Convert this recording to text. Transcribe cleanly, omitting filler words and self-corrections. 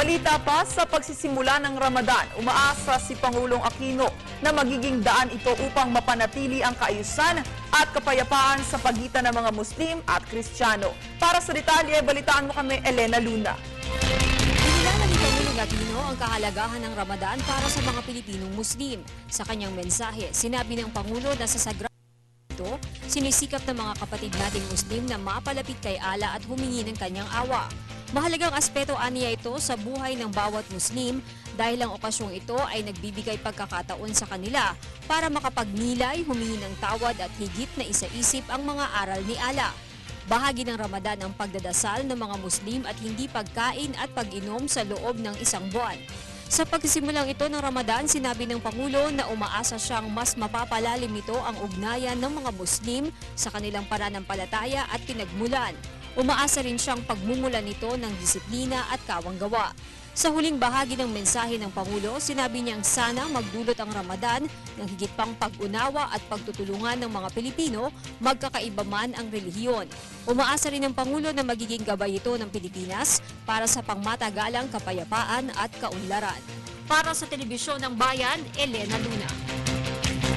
Balita pa sa pagsisimula ng Ramadan, umaasa si Pangulong Aquino na magiging daan ito upang mapanatili ang kaayusan at kapayapaan sa pagitan ng mga Muslim at Kristiyano. Para sa detalye, balitaan mo kami, Elena Luna. Inilala ni Pangulong Aquino ang kahalagahan ng Ramadan para sa mga Pilipinong Muslim. Sa kanyang mensahe, sinabi ng Pangulo na sa sagrado ito, sinisikap ng mga kapatid nating Muslim na mapalapit kay Allah at humingi ng kanyang awa. Mahalagang aspeto aniya ito sa buhay ng bawat Muslim dahil ang okasyong ito ay nagbibigay pagkakataon sa kanila para makapagnilay, humingi ng tawad at higit na isaisip ang mga aral ni Allah. Bahagi ng Ramadan ang pagdadasal ng mga Muslim at hindi pagkain at pag-inom sa loob ng isang buwan. Sa pagsimulang ito ng Ramadan, sinabi ng Pangulo na umaasa siyang mas mapapalalim nito ang ugnayan ng mga Muslim sa kanilang pananampalataya at pinagmulan. Umaasa rin siyang pagmumulan nito ng disiplina at kawanggawa. Sa huling bahagi ng mensahe ng Pangulo, sinabi niyang sana magdulot ang Ramadan ng higit pang pag-unawa at pagtutulungan ng mga Pilipino, magkakaiba man ang relihiyon. Umaasa rin ng Pangulo na magiging gabay ito ng Pilipinas para sa pangmatagalang kapayapaan at kaunlaran. Para sa Telebisyon ng Bayan, Elena Luna.